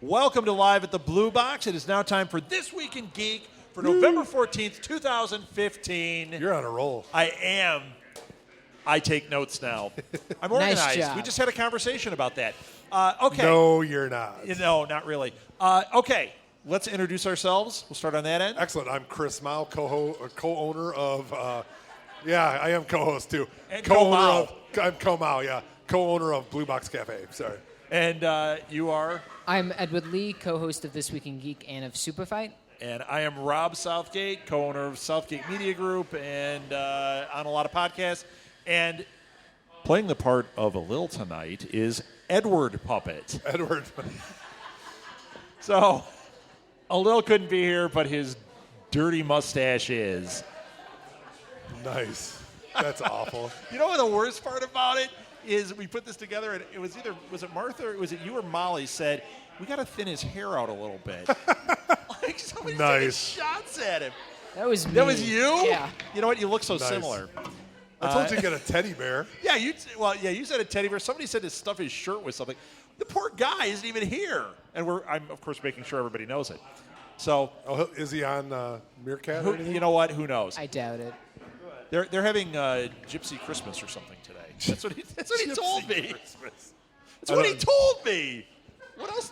Welcome to Live at the Blue Box. It is now time for This Week in Geek for November 14th, 2015. You're on a roll. I am. I take notes now. I'm organized. Nice job. We just had a conversation about that. Okay. No, you're not. No, not really. Okay. Let's introduce ourselves. We'll start on that end. Excellent. I'm Chris Mao, co-owner of, I am co-host too. And co-owner I'm Co-Mao, yeah. Co-owner of Blue Box Cafe. Sorry. And you are? I'm Edward Lee, co-host of This Week in Geek and of Superfight. And I am Rob Southgate, co-owner of Southgate Media Group and on a lot of podcasts. And playing the part of a Lil tonight is Edward Puppet. Edward. So, a Lil couldn't be here, but his dirty mustache is. Nice. That's awful. You know what the worst part about it is? We put this together, and it was either, was it Martha or was it you or Molly said, we got to thin his hair out a little bit. Like somebody's taking shots at him. That was me. That was you? Yeah. You know what? You look so Nice. similar. I told you to get a teddy bear. Yeah, you said a teddy bear. Somebody said to stuff his shirt with something. The poor guy isn't even here. And I'm, of course, making sure everybody knows it. So, Is he on Meerkat or anything? you know what? Who knows? I doubt it. They're having Gypsy Christmas or something today. That's what he told me. Christmas. That's what he told me. What else?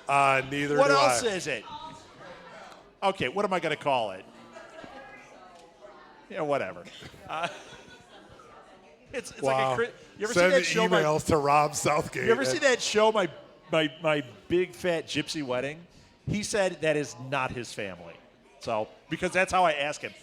Neither What do else I. is it? Okay, what am I going to call it? Yeah, whatever. It's Wow. like you ever Send see that show? emails to Rob Southgate. You ever see that show, my big fat gypsy wedding? He said that is not his family. So because that's how I ask him.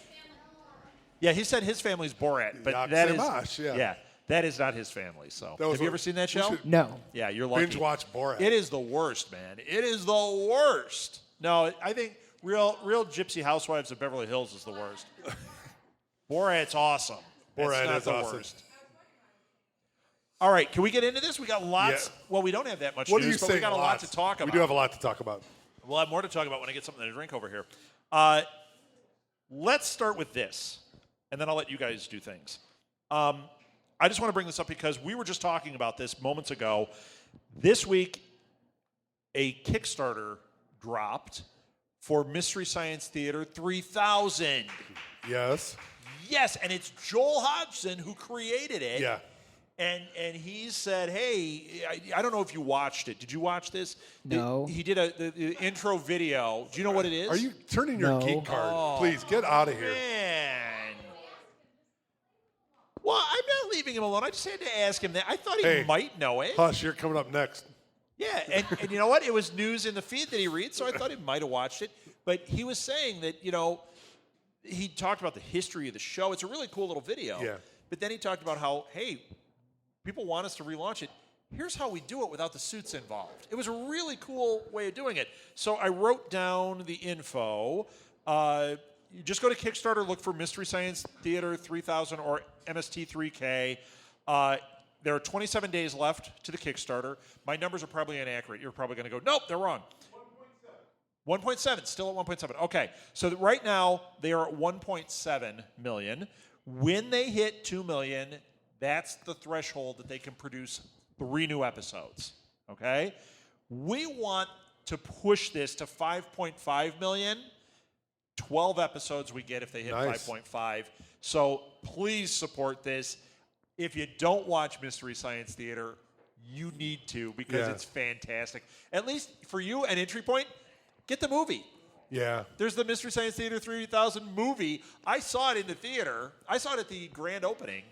Yeah, he said his family's Borat, but that is Yaksemosh, yeah. that is not his family. So That was have you what- ever seen that we show? should- No. Yeah, you're lucky. Binge watch Borat. It is the worst, man. It is the worst. No, I think real Gypsy Housewives of Beverly Hills is the worst. Borat's awesome. Borat That's not is the awesome. worst. All right, can we get into this? We got lots. Yeah. Well, we don't have that much What are you news, but saying? we got a lot to talk about. We do have a lot to talk about. We'll have more to talk about when I get something to drink over here. Let's start with this, and then I'll let you guys do things. I just want to bring this up because we were just talking about this moments ago. This week, a Kickstarter dropped for Mystery Science Theater 3000. Yes. Yes, and it's Joel Hodgson who created it. Yeah. And he said, hey, I don't know if you watched it. Did you watch this? No. He did the intro video. Do you know what it is? Are you turning your No. geek card? Oh, Please, get out of here. Man. Well, I'm not leaving him alone. I just had to ask him that. I thought he Hey. might know it. Hush, you're coming up next. Yeah, and you know what? It was news in the feed that he reads, so I thought he might have watched it. But he was saying that, he talked about the history of the show. It's a really cool little video. Yeah. But then he talked about how, hey, people want us to relaunch it. Here's how we do it without the suits involved. It was a really cool way of doing it. So I wrote down the info. You just go to Kickstarter, look for Mystery Science Theater 3000 or MST3K. There are 27 days left to the Kickstarter. My numbers are probably inaccurate. You're probably going to go, nope, they're wrong. 1.7, still at 1.7. Okay, so right now they are at 1.7 million. When they hit 2 million, that's the threshold that they can produce 3 new episodes. Okay? We want to push this to 5.5 million. 12 episodes we get if they hit Nice. 5.5. So please support this. If you don't watch Mystery Science Theater, you need to because Yeah. it's fantastic. At least for you, an entry point, get the movie. Yeah. There's the Mystery Science Theater 3000 movie. I saw it in the theater. I saw it at the grand opening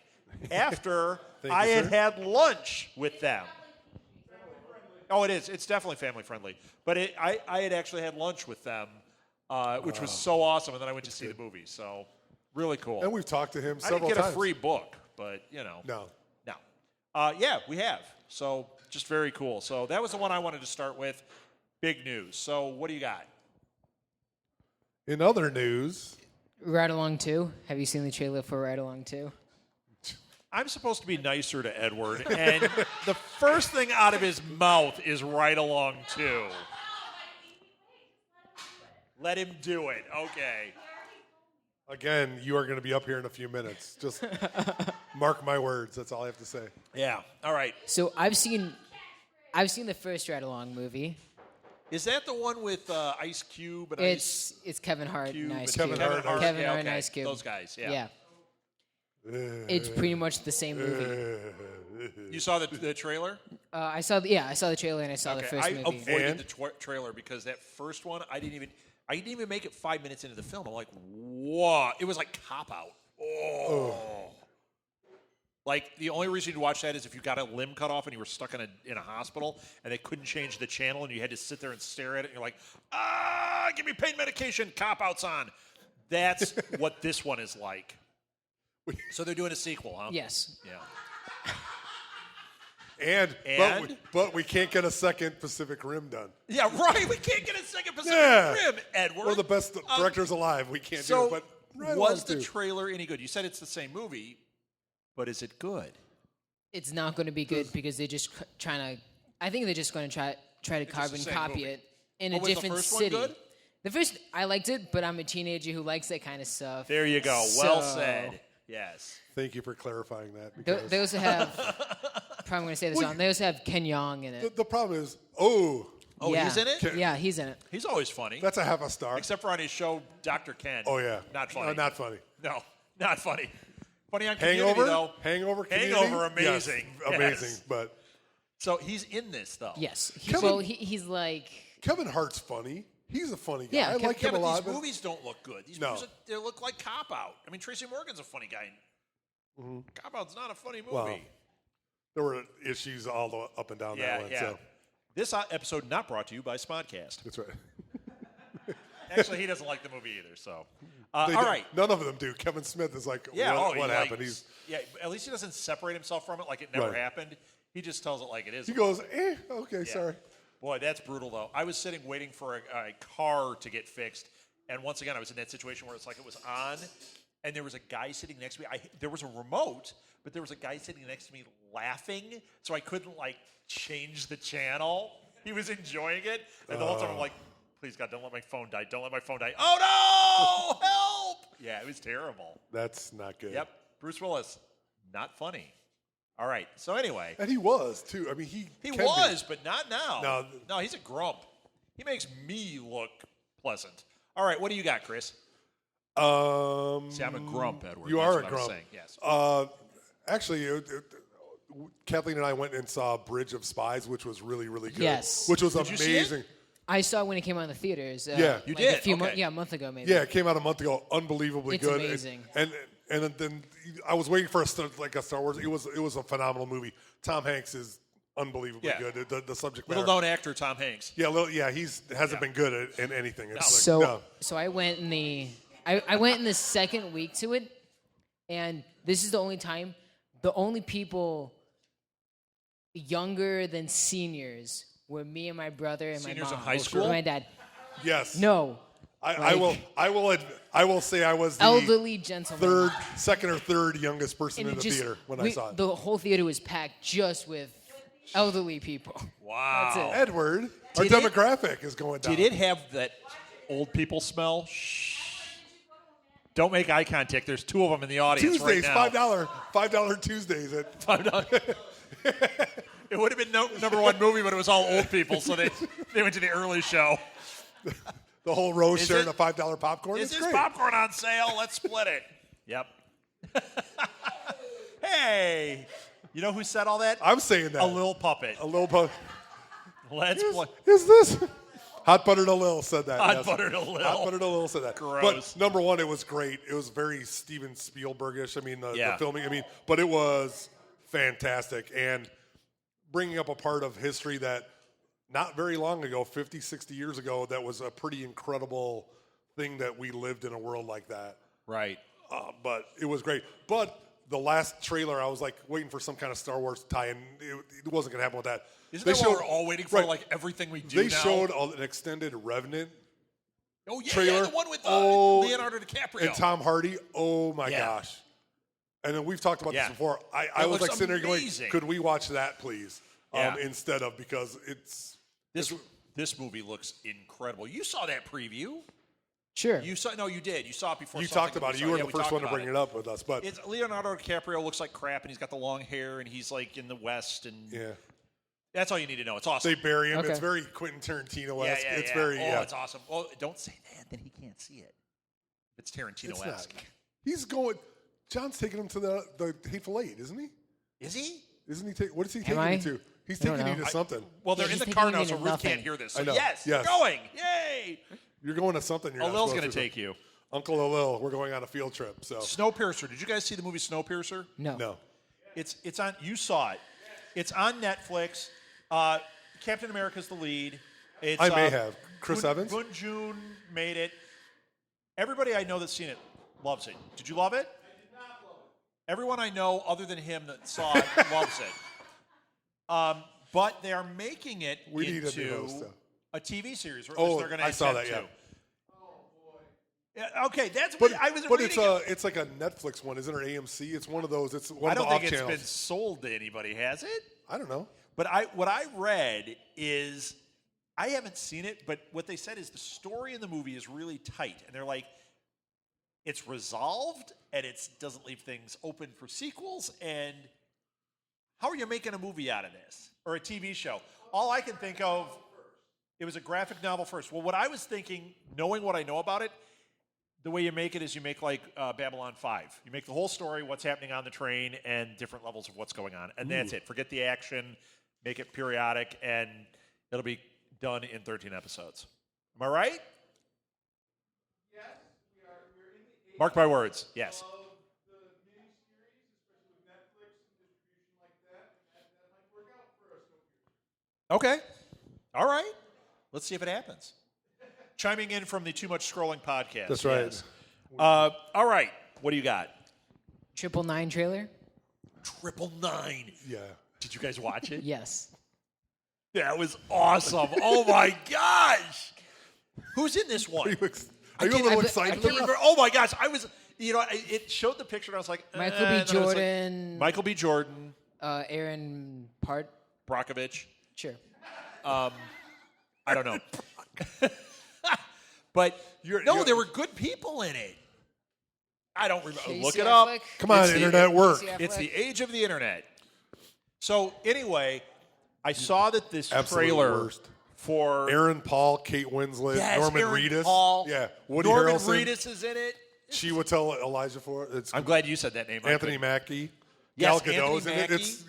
after Thank I you, had sir. had lunch with them. Oh, it is. It's definitely family friendly. But I had actually had lunch with them, which was so awesome. And then I went to see the movie. So really cool. And we've talked to him I several didn't get times. a free book, but, No. No. Yeah, we have. So just very cool. So that was the one I wanted to start with. Big news. So what do you got? In other news, Ride Along 2. Have you seen the trailer for Ride Along 2? I'm supposed to be nicer to Edward, and the first thing out of his mouth is right along too. Let him do it. Okay. again, you are going to be up here in a few minutes. Just mark my words. That's all I have to say. Yeah. All right. So I've seen I've seen the first Ride Along movie. Is that the one with Ice Cube and It's Kevin Hart Cube and Ice and Cube. Kevin Hart. Kevin yeah, Hart and okay. Ice Cube. Those guys, yeah. It's pretty much the same movie. You saw the trailer? I saw the trailer and I saw the first I movie. avoided the trailer because that first one, I didn't even make it 5 minutes into the film. I'm like, what? It was like Cop Out. Oh. Like, the only reason you'd watch that is if you got a limb cut off and you were stuck in a hospital and they couldn't change the channel and you had to sit there and stare at it and you're like, give me pain medication, Cop Out's on. That's what this one is like. So they're doing a sequel, huh? Yes. Yeah. But we can't get a second Pacific Rim done. Yeah, right. We can't get a second Pacific Rim, Edward. We're the best directors alive. We can't do So, it. But right was along the too. trailer any good? You said it's the same movie, but is it good? It's not going to be good because they're just I think they're just going to try to just carbon the same copy movie. it in Oh, a was the different first one city. good? The first, I liked it, but I'm a teenager who likes that kind of stuff. There you go. Well So- said. Yes. Thank you for clarifying that. Because They also have, probably going to say this wrong, they also have Ken Jeong in it. the problem is, Oh, yeah. he's in it? Yeah, he's in it. He's always funny. that's a half a star. Except for on his show, Dr. Ken. Oh, yeah. Not funny. No, not funny. No, not funny. Funny on Community, Hangover? though. Hangover? Community? Hangover, amazing. Yes, amazing. Yes. But So he's in this, though. Yes. Kevin- He's like, Kevin Hart's funny. He's a funny guy. Yeah, I like him a but lot. these movies don't look good. These No. movies, they look like Cop Out. I mean, Tracy Morgan's a funny guy. Cop Out's not a funny movie. Well, there were issues all the up and down that one. yeah. So This episode not brought to you by Smodcast. that's right. Actually, he doesn't like the movie either. So, They all don't- right. None of them do. Kevin Smith is like, Yeah. what he happened? likes- at least he doesn't separate himself from it like it never Right. happened. He just tells it like it is. He goes, okay, Yeah. sorry. Boy, that's brutal, though. I was sitting waiting for a car to get fixed, and once again, I was in that situation where it's like it was on, and there was a guy sitting next to me. There was a remote, but there was a guy sitting next to me laughing, so I couldn't, change the channel. He was enjoying it, and the whole time I'm like, please, God, don't let my phone die. Don't let my phone die. Oh, no! Help! Yeah, it was terrible. That's not good. Yep. Bruce Willis, not funny. All right. So anyway. And he was, too. I mean, he He can was, but not now. No. He's a grump. He makes me look pleasant. All right, what do you got, Chris? Be. See, I'm a grump, Edward. You That's are what a I was grump. saying, yes. Actually, Kathleen and I went and saw Bridge of Spies, which was really, really good. Yes. Which was Did you see it? amazing. I saw it when it came out in the theaters. Yeah. You like did? A few Okay. a month ago maybe. Yeah, it came out a month ago. Unbelievably It's good. amazing. And then I was waiting for a Star Wars. It was a phenomenal movie. Tom Hanks is unbelievably Yeah. good. The subject matter. Little known actor Tom Hanks. Yeah, hasn't been good in anything. It's So no. so I went in I went in the second week to it, and this is the only people younger than seniors were me and my brother and Seniors my mom. in high school? And my dad. Yes. No. I will say I was the Elderly gentlemen. second or third youngest person And in it the just- theater when I saw it. The whole theater was packed just with elderly people. Wow. That's it. Edward, our Did it- demographic is going down. Did it have that old people smell? Shh. Don't make eye contact. There's two of them in the audience Tuesdays, right now. $5 Tuesdays at $5. It would have been number one movie, but it was all old people, so they went to the early show. the whole row Is sharing it- a $5 popcorn. Is It's this great. popcorn on sale? Let's split it. Yep. Hey, you know who said all that? I'm saying that. A little puppet. A little bit. Let's play. Is this? Hot Buttered a Lil said that. Hot yes. Buttered a Lil. Hot Buttered a Lil said that. Gross. But number one, it was great. It was very Steven Spielbergish. I mean, the filming. I mean, but it was fantastic. And bringing up a part of history that not very long ago, 50, 60 years ago, that was a pretty incredible thing that we lived in a world like that. Right. But it was great. But the last trailer, I was like waiting for some kind of Star Wars tie-in. It wasn't going to happen with that. Isn't that what we're all waiting for, like everything we do They now? showed an extended Revenant oh, yeah, trailer. yeah, the one with Leonardo DiCaprio. And Tom Hardy. Oh, my Yeah. gosh. And then we've talked about Yeah. this before. I It was looks like sitting there going, amazing. could we watch that, please? Yeah. Instead of, because This movie looks incredible. You saw that preview. Sure. You did. You saw it before. you something talked about we it. saw. You were Yeah, the we first talked one to about bring it up with us. But It's Leonardo DiCaprio looks like crap, and he's got the long hair, and he's like in the West, and yeah. That's all you need to know. It's awesome. They bury him. Okay. It's very Quentin Tarantino-esque. Yeah, It's very, it's awesome. Oh, don't say that. Then he can't see it. It's It's Tarantino-esque. not. He's going. John's taking him to the Hateful Eight, isn't he? Is he? Isn't he? What is he taking I? you to? He's I don't taking you know. to something. Well, they're Yeah, in he's the car taking now, me so to Ruth nothing. can't hear this. So I know. yes, Yes. you're going. Yay! You're going to something. You're not Alil's supposed going to to. take you. Uncle Alil. We're going on a field trip. So Snowpiercer. Did you guys see the movie Snowpiercer? No. It's on. You saw it. It's on Netflix. Captain America's the lead. It's, I may have. Chris Evans? Boon Joon made it. Everybody I know that's seen it loves it. Did you love it? I did not love it. Everyone I know other than him that saw it loves it. But they are making it into a TV series. Or they're going to I saw that, yeah. Yeah, okay, that's But, what I was but reading. it's like a Netflix one, isn't it? AMC. It's one of those. It's one I of the don't off think it's channels. been sold to anybody, has it? I don't know. But what I read is I haven't seen it, but what they said is the story in the movie is really tight, and they're like, it's resolved and it doesn't leave things open for sequels. And how are you making a movie out of this or a TV show? All I can think of, it was a graphic novel first. Well, what I was thinking, knowing what I know about it, the way you make it is you make like Babylon 5. You make the whole story, what's happening on the train, and different levels of what's going on. And that's it. Forget the action, make it periodic, and it'll be done in 13 episodes. Am I right? Yes, we are. We're in the age Mark my words. Yes. of the miniseries, especially with Netflix and distribution like that, and that might work out for us. Okay. All right. Let's see if it happens. Chiming in from the Too Much Scrolling podcast. That's right. Yes. All right. What do you got? 999 trailer? 999. Yeah. Did you guys watch it? Yes. That was awesome. Oh my gosh. Who's in this one? Are you a little excited? Oh my gosh. I was, it showed the picture and I was like, Michael and B. then I was like, Jordan. Michael B. Jordan. Aaron Part. Brockovich. Sure. I don't know. But there were good people in it. I don't remember. Casey Look it up. Affleck? Come on, It's the- internet work. Casey It's Affleck? the age of the internet. So anyway, I saw that this Absolute trailer worst. for Aaron Paul, Kate Winslet, Yes, Norman Aaron Reedus. Paul. Yeah. Woody Norman Harrelson. Reedus is in it. Chiwetel Elijah It's I'm glad you said that name. Anthony Mackie. Yes, Gal Gadot's in Anthony it. It's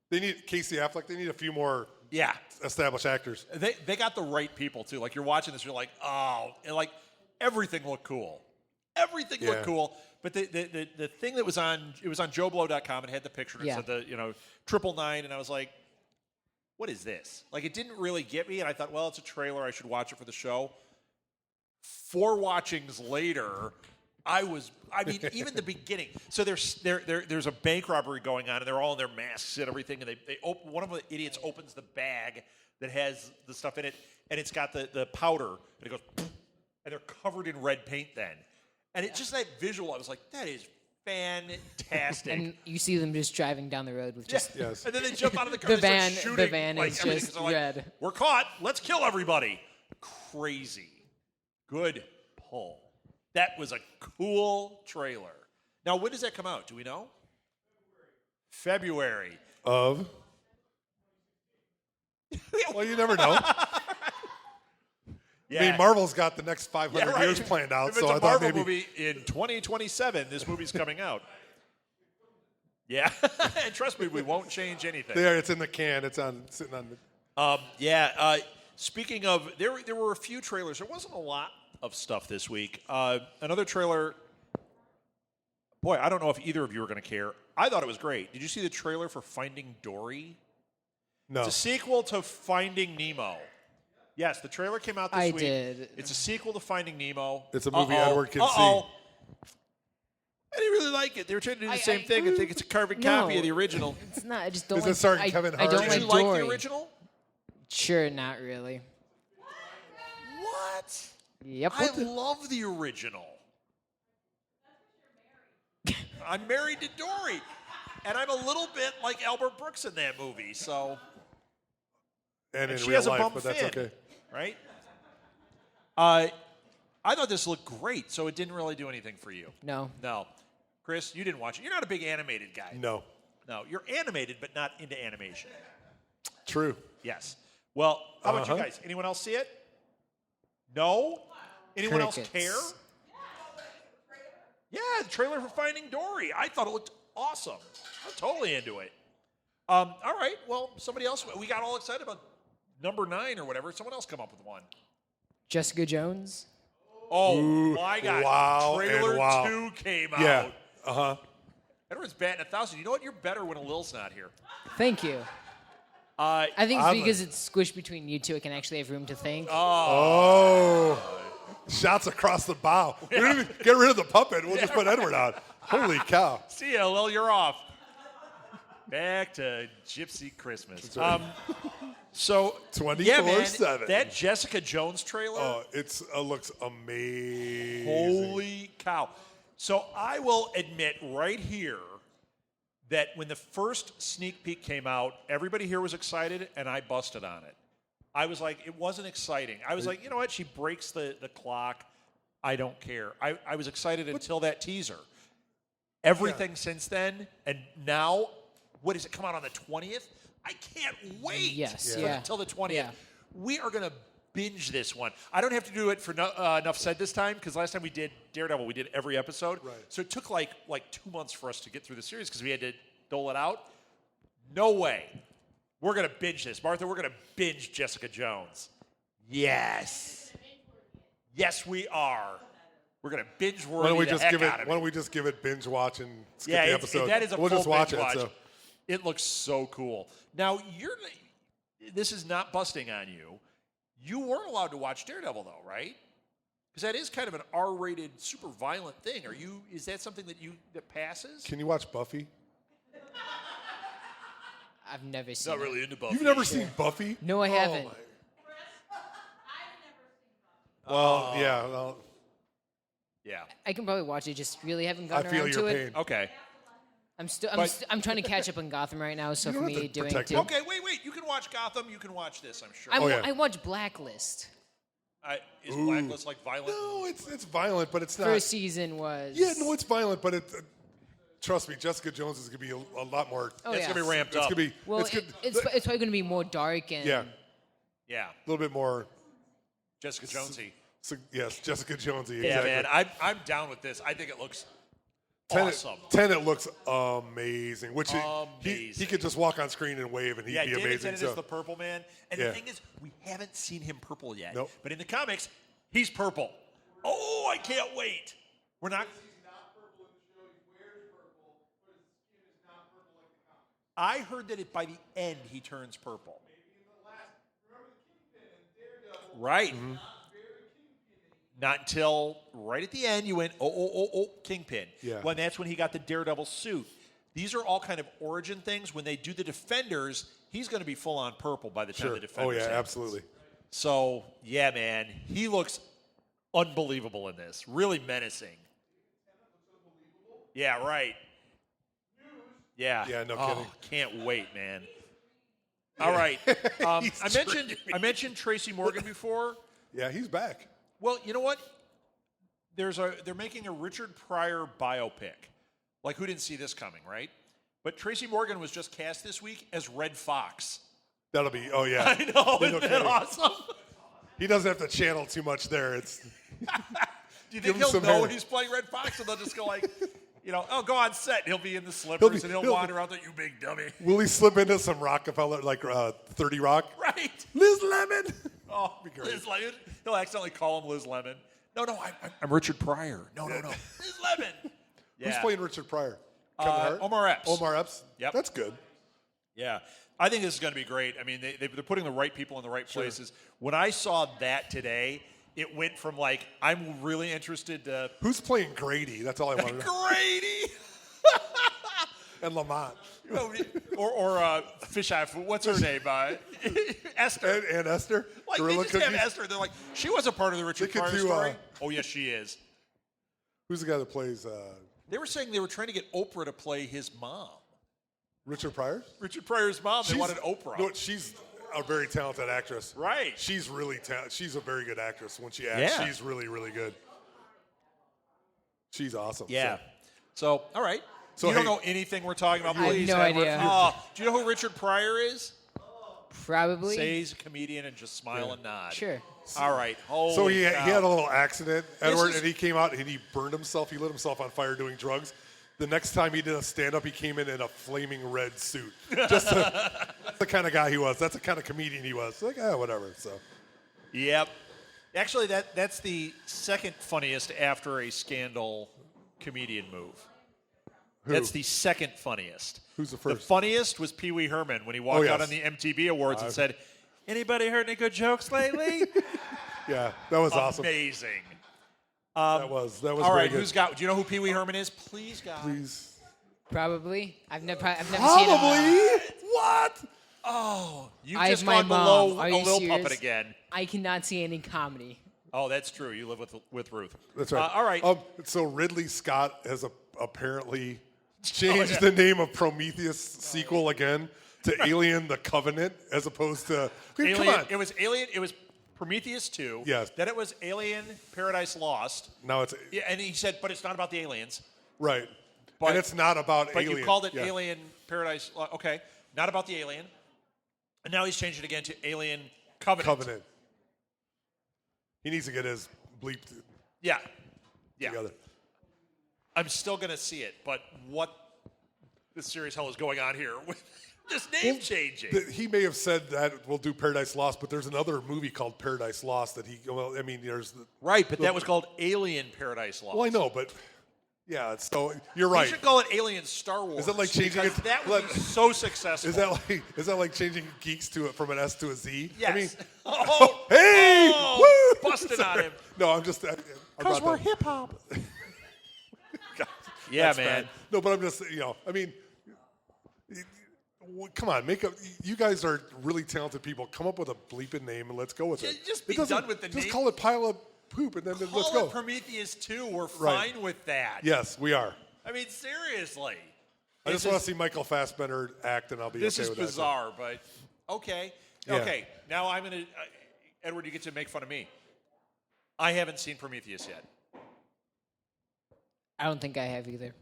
They need Casey Affleck. They need a few more Yeah. established actors. They got the right people too. Like you're watching this, you're like, oh, and like everything looked cool. Everything looked Yeah. cool. But the thing that was on, it was on JoeBlow.com and had the picture and it Yeah. said the 999, and I was like, what is this? Like it didn't really get me, and I thought, well, it's a trailer. I should watch it for the show. 4 watchings later, even the beginning. So there's a bank robbery going on, and they're all in their masks and everything. And they open, one of the idiots opens the bag that has the stuff in it, and it's got the powder, and it goes, poof, and they're covered in red paint then. And it's just that visual, I was like, that is fantastic. And you see them just driving down the road with just Yes. And then they jump out of the car. The and they van- start shooting, the van like, is everything. just So like, red. We're caught. Let's kill everybody. Crazy. Good pull. That was a cool trailer. Now, when does that come out? Do we know? February. Of? Well, you never know. Yeah. I mean, Marvel's got the next 500 Yeah, right. years planned out, If it's so a I thought Marvel maybe. movie in 2027, this movie's coming out. Yeah. And trust me, we won't change anything. There, it's in the can. It's sitting on the. Speaking of, there were a few trailers. There wasn't a lot of stuff this week. Another trailer. Boy, I don't know if either of you are going to care. I thought it was great. Did you see the trailer for Finding Dory? No. It's a sequel to Finding Nemo. Yes, the trailer came out this I week. did. It's a sequel to Finding Nemo. It's a movie Edward can see. I didn't really like it. They were trying to do the same thing and think it's a carbon copy No. of the original. It's not. I just don't Is it like. starring Kevin I Hart? don't Did like you like Dory. the original? Sure, not really. What? Yep. I love the original. I'm married to Dory, and I'm a little bit like Albert Brooks in that movie. So, And in she real has a life, bump but that's fin, okay. right? I thought this looked great, so it didn't really do anything for you. No. No, Chris, you didn't watch it. You're not a big animated guy. No. No, you're animated, but not into animation. True. Yes. Well, how about you Uh-huh. guys? Anyone else see it? No? Anyone else Crickets. care? Yeah, the trailer for Finding Dory. I thought it looked awesome. I'm totally into it. All right. Well, somebody else. We got all excited about number 9 or whatever. Someone else come up with one. Jessica Jones. Oh, Ooh, my God. wow, and Trailer wow. 2 came Yeah. out. Everyone's batting 1,000. You know what? You're better when Lil's not here. Thank you. I think it's I'm because it's squished between you two. It can actually have room to think. Oh. Shots across the bow. We don't even get rid of the puppet. We'll just put Edward on. Holy cow. See ya, Lil. You're off. Back to Gypsy Christmas. right. So, yeah, man, 24/7. that Jessica Jones trailer. Oh, it looks amazing. Holy cow. So I will admit right here that when the first sneak peek came out, everybody here was excited, and I busted on it. I was like, it wasn't exciting. I was like, you know what? She breaks the clock. I don't care. I was excited until that teaser. Everything since then, and now, what does it come out on the 20th? I can't wait Yes, for yeah. until the 20th. Yeah. We are going to binge this one. I don't have to do it for enough said this time, because last time we did Daredevil, we did every episode. Right. So it took like 2 months for us to get through the series because we had to dole it out. No way. We're going to binge this. Martha, we're going to binge Jessica Jones. Yes. Yes, we are. We're going to binge Why worthy don't we the just heck give it? out of Why don't we just give it binge watch and skip yeah, the it's- episode? that is a we'll full just watch binge it. watch. So. It looks so cool. Now, this is not busting on you. You weren't allowed to watch Daredevil, though, right? Because that is kind of an R-rated, super violent thing. Is that something that passes? Can you watch Buffy? I've never seen Not it. really into Buffy. You've never seen Buffy? No, I haven't. my- Well, yeah. Well, Yeah. I can probably watch it. Just really haven't I gotten feel around your to pain. it. Okay. I'm trying to catch up on Gotham right now. So You for don't have me, to doing protect two. him. Okay, wait. You can watch Gotham. You can watch this, I'm sure. Oh, yeah. I watch Blacklist. Is Blacklist like violent? no, it's violent, but it's not. First season was. Yeah, no, it's violent, but trust me, Jessica Jones is gonna be a lot more. Oh, It's yeah. going to be ramped It's up. gonna be. Well, it's, it's probably going to be more dark and. yeah, Yeah. a little bit more. Jessica Jonesy. Yes, Jessica Jonesy. Yeah, Exactly. man. I'm down with this. I think it looks awesome. Tenet looks amazing. Which he Amazing. could just walk on screen and wave, and he'd Yeah, be David amazing. Tennant So is the purple man. And Yeah. the thing is, we haven't seen him purple yet. Nope. But in the comics, he's purple. Oh, I can't wait. We're not. He's not purple in the show. He wears purple, but his skin is not purple like the comics. I heard that by the end he turns purple. Maybe in the last, remember the Kingpin and Daredevil? Right. Mm-hmm. Very Kingpin-y. Not until right at the end you went, oh, Kingpin. Yeah. Well, that's when he got the Daredevil suit. These are all kind of origin things. When they do the Defenders, he's going to be full on purple by the time sure. the Defenders Oh yeah, happens. absolutely. So, yeah, man, he looks unbelievable in this. Really menacing. Yeah, right. Yeah. Yeah, no Oh, kidding. can't wait, man. All right. I mentioned Tracy Morgan before. Yeah, he's back. Well, you know what? They're making a Richard Pryor biopic. Like, who didn't see this coming, right? But Tracy Morgan was just cast this week as Red Fox. That'll be. Oh yeah. I know, No isn't that kidding. awesome? He doesn't have to channel too much there. It's Do you Give think him he'll some know hair. he's playing Red Fox, and they'll just go like, go on set, and he'll be in the He'll slippers, be- and he'll he'll- wander out there, you big dummy. will he slip into some Rockefeller like 30 Rock? Right? Liz Lemon. Oh, Be great. Liz Lemon. He'll accidentally call him Liz Lemon. No, I'm Richard Pryor. No. Liz Lemon. Yeah. Who's playing Richard Pryor? Kevin Hart? Omar Epps. Omar Epps. Yep. That's good. Yeah. I think this is going to be great. I mean, they're putting the right people in the right places. When I saw that today, it went from like, I'm really interested to Who's playing Grady? That's all I want to know. Grady. And Lamont. or Fish Eye Food. What's her name? Esther. And Esther. Like, they Gorilla just have Cookies. Esther. They're like, she was a part of the Richard They could Pryor do, story. Oh, yes, she is. Who's the guy that plays They were saying they were trying to get Oprah to play his mom. Richard Pryor? Richard Pryor's mom. They wanted Oprah. No, she's a very talented actress. Right. She's really talented. She's a very good actress when she acts. Yeah. She's really, really good. She's awesome. Yeah. So, all right. So, you don't hey, know anything we're talking about. I have Please, no Edward. idea. Oh, do you know who Richard Pryor is? Probably. Say he's a comedian and just smile and nod. Sure. All right. Holy So he cow. had a little accident, Edward, is- and he came out and he burned himself. He lit himself on fire doing drugs. The next time he did a stand-up, he came in a flaming red suit. That's the kind of guy he was. That's the kind of comedian he was. Like, whatever. So Yep. Actually, that's the second funniest after a scandal comedian move. Who? That's the second funniest. Who's the The first? funniest was Pee Wee Herman when he walked yes. out on the MTV Awards and said, "Anybody heard any good jokes lately?" Yeah, that was awesome. Amazing. That was All very right, good. who's got? Do you know who Pee Wee Herman is? Please, God. Please. Probably. I've never seen him. Probably. What? Oh, you I just have my gone mom. below Are a you Lil serious? Puppet again. I cannot see any comedy. Oh, that's true. You live with Ruth. That's right. All right. So Ridley Scott has apparently changed the name of Prometheus sequel again to Alien: The Covenant, as opposed to Alien, come on. It was Alien. It was Prometheus 2. Yes. Then it was Alien: Paradise Lost. Now it's Yeah, and he said, but it's not about the aliens. right, But- and it's not about But Alien. you called it Yeah. Alien Paradise. Okay, not about the alien. And now he's changed it again to Alien Covenant. Covenant. He needs to get his bleep Yeah. Yeah. together. I'm still going to see it, but what the serious hell is going on here with this name changing? He may have said that we'll do Paradise Lost, but there's another movie called Paradise Lost that he. Well, I mean, there's. Right, but that was called Alien Paradise Lost. Well, I know, but yeah. So you're You right. should call it Alien Star Wars. Is that like changing because it- That would be so successful. Is that like changing geeks from an S to a Z? Yes. I mean, oh, hey, oh, woo! busted on him. No, I'm just. Because we're hip hop. Yeah, That's man. bad. No, but I'm just, I mean, come on, you guys are really talented people. Come up with a bleeping name and let's go with it. Just be It doesn't- done with the Just name. call it Pile of Poop and then let's Call go. it Prometheus 2. We're Right. fine with that. Yes, we are. I mean, seriously. I just want to see Michael Fassbender act, and I'll be This okay is with that. bizarre, but okay. Yeah. Okay, now I'm going to, Edward, you get to make fun of me. I haven't seen Prometheus yet. I don't think I have either.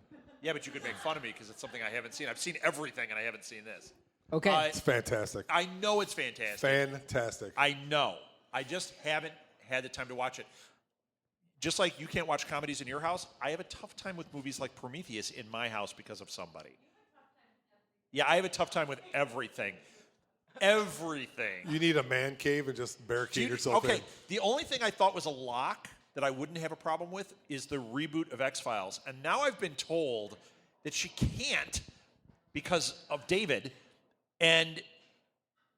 Yeah, but you could make fun of me because it's something I haven't seen. I've seen everything and I haven't seen this. Okay. It's fantastic. I know it's fantastic. Fantastic. I know. I just haven't had the time to watch it. Just like you can't watch comedies in your house, I have a tough time with movies like Prometheus in my house because of somebody. Yeah, I have a tough time with everything. Everything. You need a man cave and just barricade yourself okay, in. the only thing I thought was a lock that I wouldn't have a problem with is the reboot of X-Files. And now I've been told that she can't because of David. And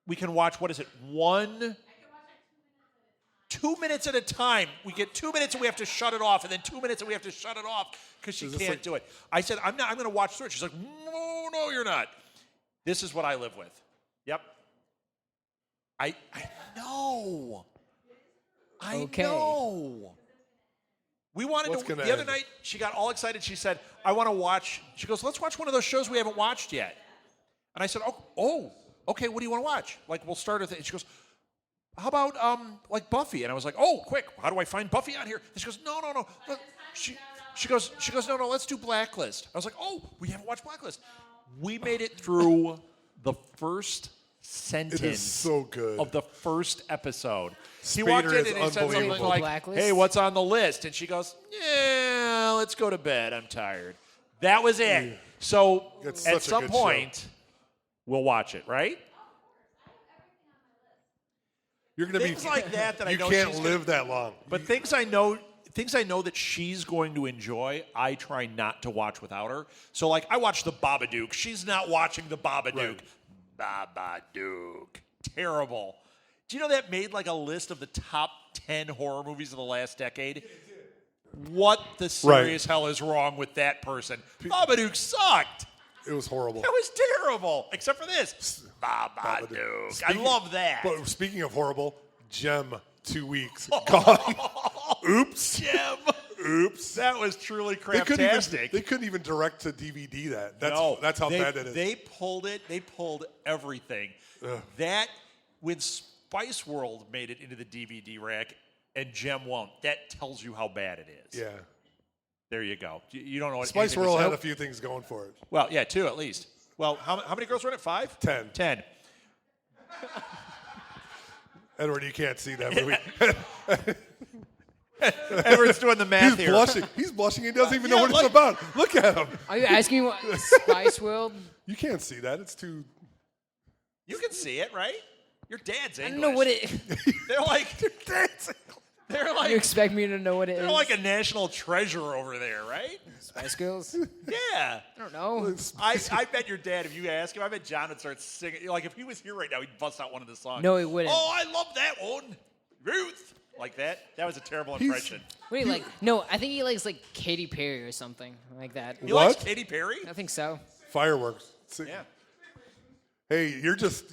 we can watch, 2 minutes at a time. We get 2 minutes and we have to shut it off, and then 2 minutes and we have to shut it off because she can't do it. I said, I'm going to watch through it. She's like, no, you're not. This is what I live with. Yep. I know. I Okay. know. We wanted What's to. gonna The other end? night, she got all excited. She said, I want to watch. She goes, let's watch one of those shows we haven't watched yet. And I said, oh, okay, what do you want to watch? Like, we'll start with it. And she goes, how about, like Buffy? And I was like, oh, quick, how do I find Buffy on here? And she goes, no. Look, she goes, no, let's do Blacklist. I was like, oh, we haven't watched Blacklist. We made it through the first sentence It is so good. of the first episode. He Spader walked in is and he said something unbelievable. like, Blacklist? hey, what's on the list? And she goes, yeah, let's go to bed. I'm tired. That was it. So It's at such a some good show. point, we'll watch it, right? You're going to be Things like that I you know can't she's live that long. But things I know that she's going to enjoy, I try not to watch without her. So, like, I watch The Babadook. She's not watching The Babadook. Right. Babadook. Terrible. Do you know that made, like, a list of the top 10 horror movies of the last decade? What the serious hell is wrong with that person? Babadook sucked. It was horrible. It was terrible, except for this. Babadook. I love that. But speaking of horrible, Gem, 2 weeks gone. Oops. Jim. Oops. That was truly They craptastic. couldn't even direct to DVD that. No, That's how bad it is. They pulled it. They pulled everything. That when Spice World made it into the DVD rack and Gem won't, that tells you how bad it is. Yeah. There you go. You don't know what Spice anything to World say. had a few things going for it. Well, yeah, 2 at least. Well, how many girls were in it? 5? 10. 10. Edward, you can't see that movie. Edward's doing the math He's here. blushing. He's blushing. He doesn't even know Yeah, what it's look. about. Look at him. Are you asking me what Spice World? You can't see that. It's too. You can see it, right? Your dad's I English. don't know what it. They're like, dancing. they're You like, expect me to know what it they're is? like a national treasure over there, right? Spice Girls? Yeah. I don't know. I bet your dad, if you ask him, I bet John would start singing. Like, if he was here right now, he'd bust out one of the songs. No, he wouldn't. Oh, I love that one. Ruth. Like that. That was a terrible impression. What do you like? No, I think he likes like Katy Perry or something like that. He What? likes Katy Perry? I think so. Fireworks. See- Yeah. Hey, you're just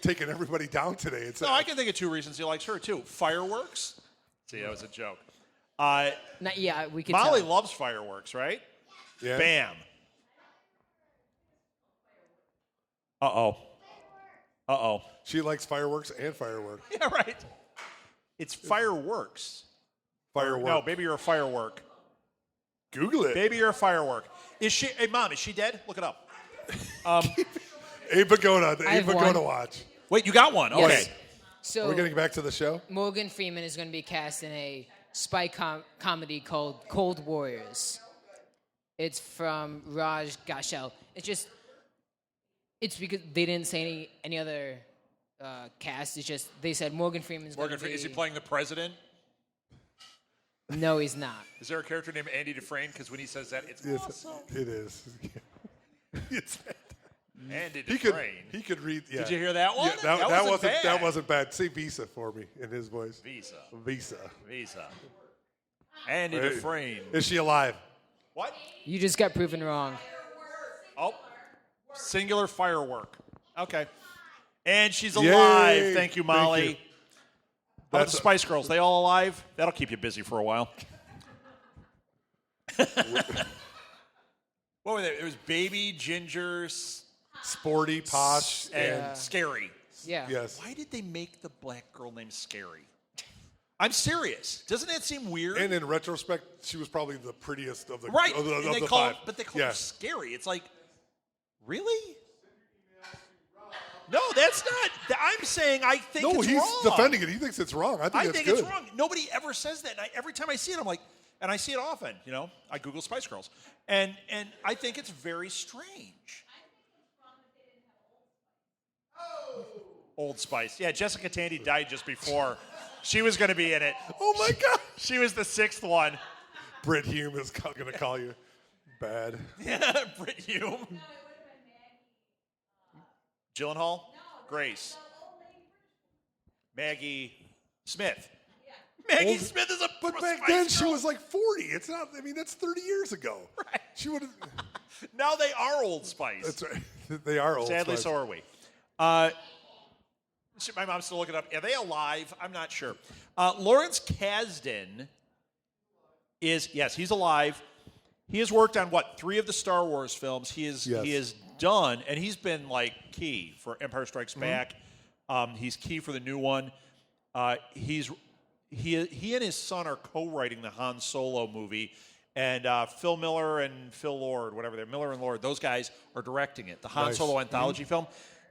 taking everybody down today. It's No, I can think of two reasons he likes her, too. Fireworks. See, that was a joke. Not, yeah, we could Molly tell. loves fireworks, right? yeah. Bam. Uh-oh. Uh-oh. She likes fireworks and fireworks. Yeah, right. It's fireworks. Fireworks. No, baby, you're a firework. Google it. Baby, you're a firework. Is she? Hey, Mom, is she dead? Look it up. Abe Pagoda. The I Abe have Pagoda one. watch. Wait, you got one? Okay. Yes. So Are we getting back to the show? Morgan Freeman is going to be cast in a spy comedy called Cold Warriors. It's from Raj Gashel. It's because they didn't say any other cast. It's just they said Morgan Freeman's going Morgan to Freeman, be. is he playing the president? No, he's not. Is there a character named Andy Dufresne? Because when he says that, it's Yes, awesome. it is. It's, Andy he could Dufresne. read. Yeah. Did you hear that one? Yeah, that wasn't bad. that wasn't bad. Say Visa for me in his voice. Visa. Visa. Andy Hey. Dufresne. Is she alive? What? You just got proven wrong. Oh, singular firework. Okay. And she's alive. Yay. Thank you, Thank Molly. you. How about That's the Spice Girls? They all alive? That'll keep you busy for a while. What were they? It was Baby, Ginger, Sporty, posh, and Scary. Yeah. yes. Why did they make the black girl named Scary? I'm serious. Doesn't that seem weird? And in retrospect, she was probably the prettiest of the right. Of the, And of they the call five. but they call yeah. her Scary. It's like, really? No, that's not. I'm saying I think No, it's he's wrong. defending it. He thinks it's wrong. I think I it's think good. it's wrong. Nobody ever says that. And every time I see it, I'm like, and I see it often. You know, I Google Spice Girls, and I think it's very strange. Old Spice. Yeah, Jessica Tandy died just before. She was going to be in it. Oh my God. She was the sixth one. Britt Hume is going to call you bad. Yeah, Britt Hume. Gyllenhaal? Grace. Maggie Smith. Maggie Smith is a But back Spice then she Girl. was like 40. It's not. I mean, that's 30 years ago. Right. She would have. Now they are Old Spice. That's right. They are old. Sadly, Spice. so are we. My mom's still looking up. Are they alive? I'm not sure. Lawrence Kasdan is, yes, he's alive. He has worked on, 3 of the Star Wars films. He is done, and he's been, key for Empire Strikes Back. He's key for the new one. He and his son are co-writing the Han Solo movie, and Phil Miller and Phil Lord, whatever they're, Miller and Lord, those guys are directing it, the Han Nice. Solo anthology film.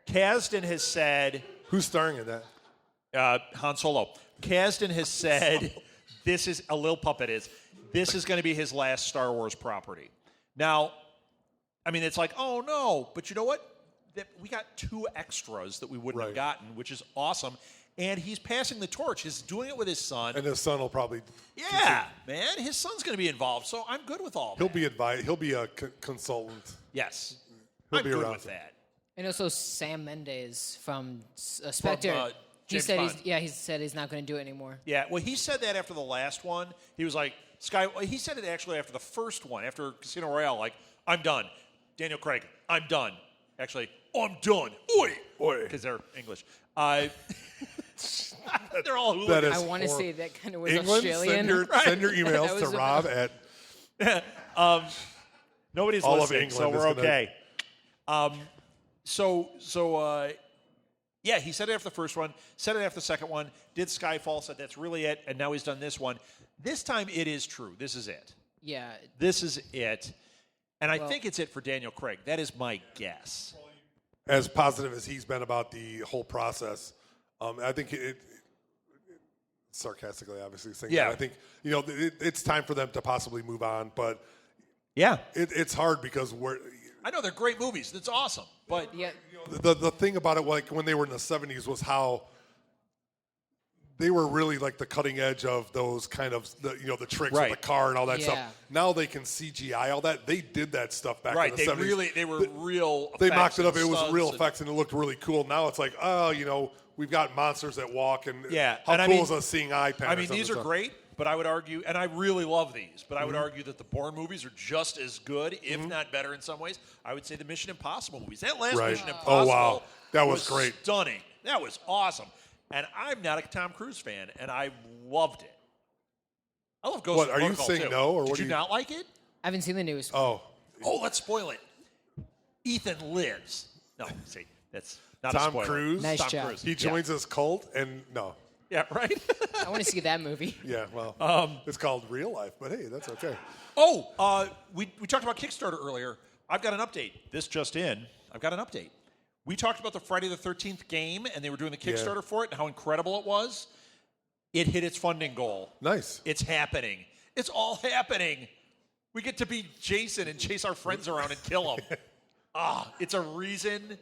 Kasdan has said... Who's starring in that? Han Solo. Kasdan has said this is a Lil Puppet this is going to be his last Star Wars property. Now, I mean, it's like, oh no, but you know what? We got 2 extras that we wouldn't have Right. gotten, which is awesome. And he's passing the torch. He's doing it with his son. And his son will probably. Yeah, man, his son's going to be involved, so I'm good with all He'll that. be advised. He'll be a consultant. Yes, He'll I'm be good around. with that. And also Sam Mendes from Spectre. He James said Bond. he said he's not going to do it anymore. Yeah, well, he said that after the last one. He was like, he said it actually after the first one, after Casino Royale, like, I'm done. Daniel Craig, I'm done. Actually, I'm done. Oi! Oi. Because they're English. They're all hooligans. That is I want to horrible. say that kind of was England, Australian. send your emails That to was a- Rob at. Nobody's all of listening, so England is we're gonna- okay. Yeah, he said it after the first one, said it after the second one, did Skyfall, said that's really it, and now he's done this one. This time it is true. This is it. Yeah. This is it. And I Well- think it's it for Daniel Craig. That is my guess. as positive as he's been about the whole process. I think sarcastically, obviously, saying that. I think it's time for them to possibly move on, but it's hard because I know they're great movies. That's awesome, but the thing about it, like when they were in the 70s, was how they were really like the cutting edge of those kind of the tricks with the car and all that stuff. Now they can CGI all that. They did that stuff back in the 70s. They were real. They mocked it up. It was real effects and it looked really cool. Now it's like, we've got monsters that walk and how cool is a seeing eye pattern? I mean, these are great, but I would argue, and I really love these, but I would argue that the Bourne movies are just as good, if not better in some ways. I would say the Mission Impossible movies. That last Mission Impossible wow. That was great. Stunning. That was awesome. And I'm not a Tom Cruise fan, and I loved it. I love Ghost of Are you Protocol, saying too. no? Or Did what you not like it? I haven't seen the newest one. Oh, let's spoil it. Ethan lives. No, see, that's not a Tom spoiler. Cruise. Nice Tom job. Cruise. He joins his cult and no. Yeah, right? I want to see that movie. Yeah, well, it's called Real Life, but hey, that's okay. We talked about Kickstarter earlier. I've got an update. This just in. I've got an update. We talked about the Friday the 13th game, and they were doing the Kickstarter for it and how incredible it was. It hit its funding goal. Nice. It's happening. It's all happening. We get to be Jason and chase our friends around and kill them. It's a reason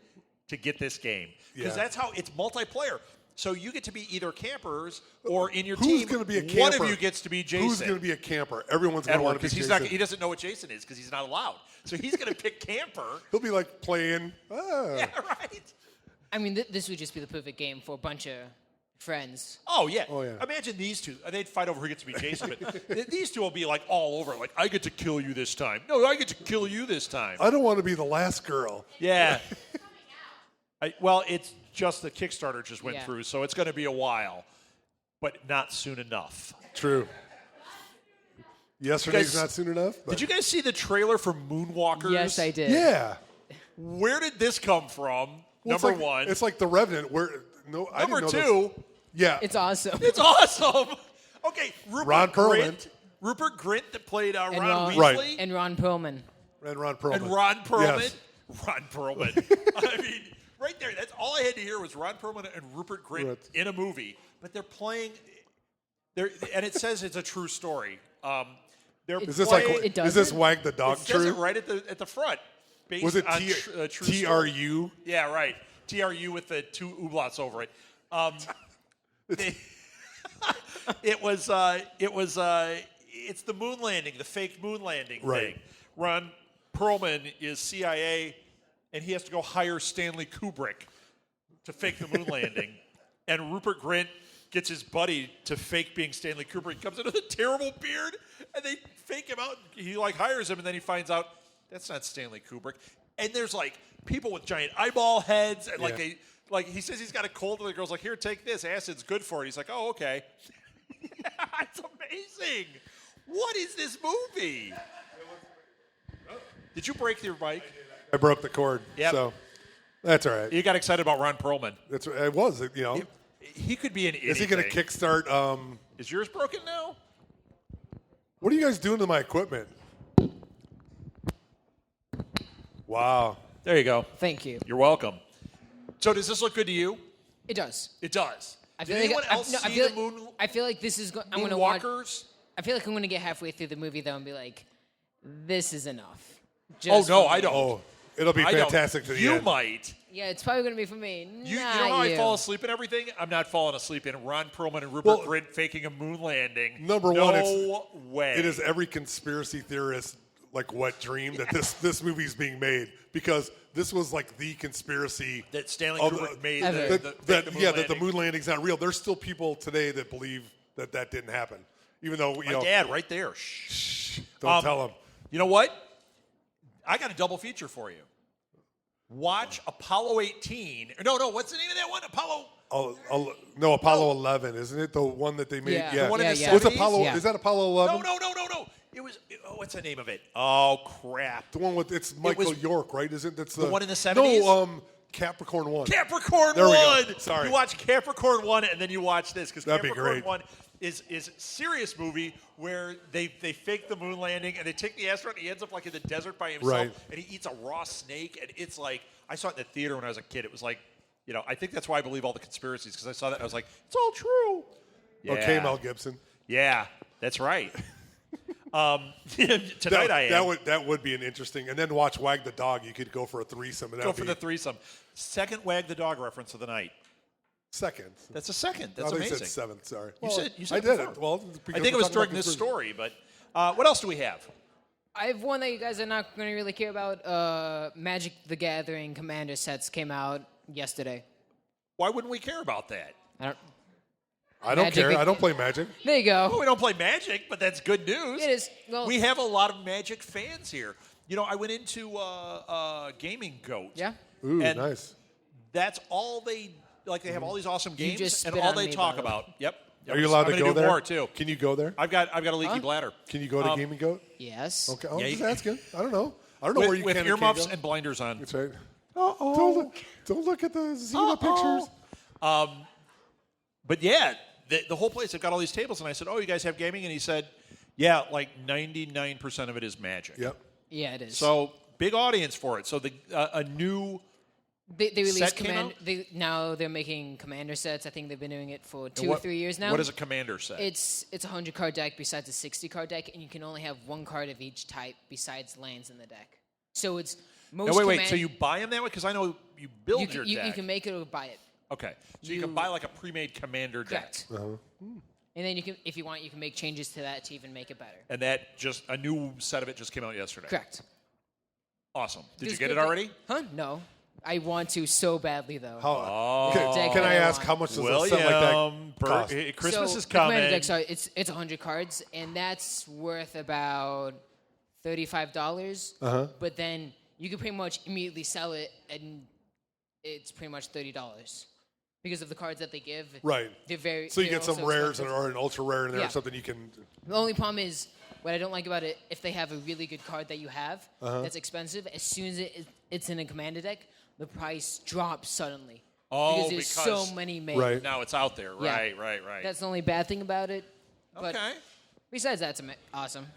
to get this game. Because that's how it's multiplayer. So you get to be either campers or in your team. Who's going to be a camper? One of you gets to be Jason. Who's going to be a camper? Everyone's going to want to be Jason. He doesn't know what Jason is because he's not allowed. So he's going to pick camper. He'll be like playing. Yeah, right. I mean, this would just be the perfect game for a bunch of friends. Oh, yeah. Oh, yeah. Imagine these two. They'd fight over who gets to be Jason. But these two will be like all over. Like, I get to kill you this time. No, I get to kill you this time. I don't want to be the last girl. Yeah. Well, it's just the Kickstarter just went Yeah. through, so it's going to be a while, but not soon enough. True. Yesterday's Guys, not soon enough. But Did you guys see the trailer for Moonwalkers? Yes, I did. Yeah. Where did this come from? Well, Number it's like, one. It's like The Revenant. I Number didn't know two. This. Yeah. It's awesome. It's awesome. Okay, Ron Perlman. Rupert Grint that played Ron Ron- Weasley. Right. And Ron Perlman. And Ron Perlman. And Ron Perlman. Yes. Ron Perlman. I mean, right there. That's all I had to hear was Ron Perlman and Rupert Grint Right. in a movie. But they're playing. And it says it's a true story. Is this like? It Is this doesn't? Wag the Dog It says it true? right at the front. Based Was it on true story. TRU? Yeah, right. TRU with the two umlauts over it. It's the moon landing, the fake moon landing Right. thing. Ron Perlman is CIA, and he has to go hire Stanley Kubrick to fake the moon landing. And Rupert Grint gets his buddy to fake being Stanley Kubrick. He comes in with a terrible beard, and they fake him out. He hires him, and then he finds out that's not Stanley Kubrick. And there's people with giant eyeball heads, and he says he's got a cold, and the girl's like, "Here, take this. Acid's good for it." He's like, "Oh, okay." It's amazing. What is this movie? Did you break your mic? I broke the cord. Yep. So that's all right. You got excited about Ron Perlman. It was. He could be an idiot. Is he going to kickstart? Is yours broken now? What are you guys doing to my equipment? Wow. There you go. Thank you. You're welcome. So does this look good to you? It does. It does. I Did feel anyone like, else see the moon? I feel like this is. I'm going to watch. Moonwalkers? I feel like I'm going to get halfway through the movie though and be like, "This is enough." Oh Just no, for I me. don't. Oh, it'll be I don't. fantastic to the You end. might. Yeah, it's probably going to be for me. You know Not how I you. fall asleep in everything? I'm not falling asleep in Ron Perlman and Rupert Grint faking a moon landing. Number no one, way. It is every conspiracy theorist wet dream that this movie's being made because this was like the conspiracy that Stanley of Kubrick made. Ever. That the moon landing's not real. There's still people today that believe that didn't happen, even though My dad, right there. Shh. don't tell them. You know what? I got a double feature for you. Watch Apollo 18. No, what's the name of that one? Apollo 11, isn't it? The one that they made. Yeah. The one in the yeah. What's 70s? Apollo? Yeah. Is that Apollo 11? No. It was. What's the name of it? Oh crap! The one with it's Michael was- York, right? Isn't that's The one in the 70s? No, Capricorn 1. Capricorn There we go. 1. Sorry. You watch Capricorn 1 and then you watch this because That'd be Capricorn great. 1 is a serious movie where they fake the moon landing and they take the astronaut and he ends up in the desert by himself Right. and he eats a raw snake and it's like I saw it in the theater when I was a kid. It was like, I think that's why I believe all the conspiracies, because I saw that and I was like, it's all true. Yeah. Okay, Mel Gibson. Yeah, that's right. Tonight I am. That would be an interesting. And then watch Wag the Dog. You could go for a threesome. And Go for the threesome. Second Wag the Dog reference of the night. Second. That's a second. That's I amazing. said seventh. Sorry. You said I did before. it. Well, I think it was during this story, but what else do we have? I have one that you guys are not going to really care about. Magic the Gathering Commander sets came out yesterday. Why wouldn't we care about that? I don't care. I don't play Magic. There you go. Well, we don't play Magic, but that's good news. It is. Well, we have a lot of Magic fans here. I went into Gaming Goat. Yeah. Ooh, and nice. That's all they like. They have all these awesome games, just and spit all on they me, talk by the way. about. Yep. Are you allowed I'm to gonna go do there? more too. Can you go there? I've got a leaky bladder. Can you go to Gaming Goat? Yes. Okay. I'm Yeah, just you- asking. I don't know. I don't know where you with can earmuffs and and blinders on. That's right. Don't look at the Xena pictures. But yeah, the whole place, they've got all these tables, and I said, "Oh, you guys have gaming?" And he said, "Yeah, like 99% of it is Magic." Yep. Yeah, it is. So big audience for it. So a new they released set came Command. out? Now they're making Commander sets. I think they've been doing it for 2 what- or 3 years now. What is a commander set? It's a 100-card deck besides a 60-card deck, and you can only have one card of each type besides lands in the deck. So it's most. No, wait. So you buy them that way? Because I know you build your deck. You can make it or buy it. Okay. So you can buy like a pre-made commander deck. Correct. And then you can, if you want, you can make changes to that to even make it better. And that just a new set of it just came out yesterday. Correct. Awesome. Did you Just get good it already? Huh? No. I want to so badly though. Can I ask how much does a set like that cost? Christmas so is the Commander coming. decks are it's 100 cards, and that's worth about $35. But then you can pretty much immediately sell it, and it's pretty much $30 because of the cards that they give. Right. They're very. So you they're get some also rares expensive. or an ultra rare in there Yeah. or something you can. The only problem is what I don't like about it. If they have a really good card that you have that's expensive, as soon as it's in a commander deck, the price drops suddenly. Oh, because there's because- so many made. Right. Now it's out there. Yeah. Right. That's the only bad thing about it. But Okay. besides that, it's awesome.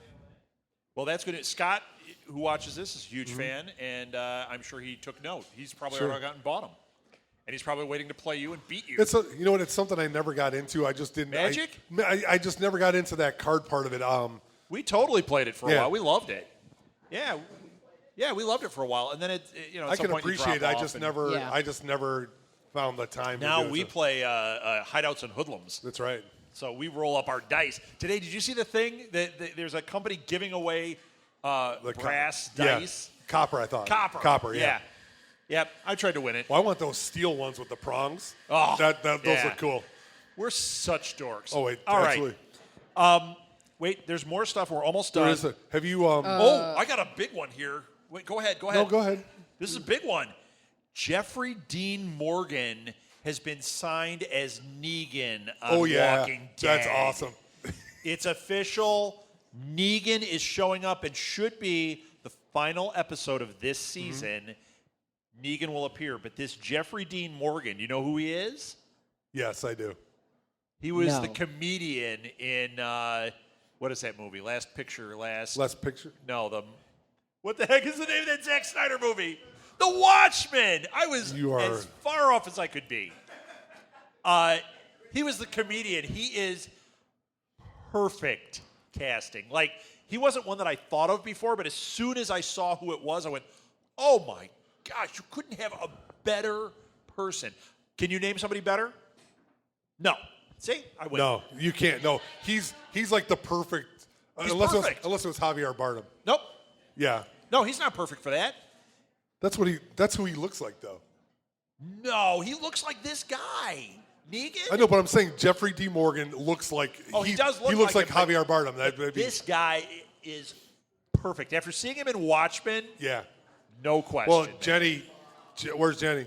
Well, that's good. Scott, who watches this, is a huge fan, and I'm sure he took note. He's probably Sure. already gotten bought him. And he's probably waiting to play you and beat you. You know what? It's something I never got into. I just didn't. Magic? I just never got into that card part of it. We totally played it for a Yeah. while. We loved it. Yeah, we loved it for a while, and then at I some can point you appreciate it. drop I off just and- never. Yeah. I just never found the time. Now to do it, we so- play hideouts and hoodlums. That's right. So we roll up our dice. Today, did you see the thing that there's a company giving away brass dice? Yeah. Copper, I thought. Copper. Yeah. Yep. I tried to win it. Well, I want those steel ones with the prongs. Oh, those yeah. look cool. We're such dorks. Oh wait, All right. absolutely. Wait, there's more stuff. We're almost done. There is have you? Oh, I got a big one here. Wait, go ahead. no, go ahead. This is a big one. Jeffrey Dean Morgan has been signed as Negan on Oh yeah, Walking Dead. that's awesome. It's official. Negan is showing up and should be the final episode of this season. Negan will appear, but this Jeffrey Dean Morgan, you know who he is? Yes, I do. He was No. the comedian in what is that movie? Last Picture. Last picture. No, what the heck is the name of that Zack Snyder movie? The Watchmen. I was You are- as far off as I could be. He was the comedian. He is perfect casting. Like, he wasn't one that I thought of before, but as soon as I saw who it was, I went, oh my gosh, you couldn't have a better person. Can you name somebody better? No. See? I win. No, you can't. No, he's like the perfect. He's unless perfect. It was Javier Bardem. Nope. Yeah, No, he's not perfect for that. that's who he looks like though. No, he looks like this guy. Negan? I know, but I'm saying Jeffrey D. Morgan looks like. Oh, he does look He looks like like him, Javier Bardem. That'd be, This guy is perfect. After seeing him in Watchmen, yeah. no question. Well, Jenny, where's Jenny?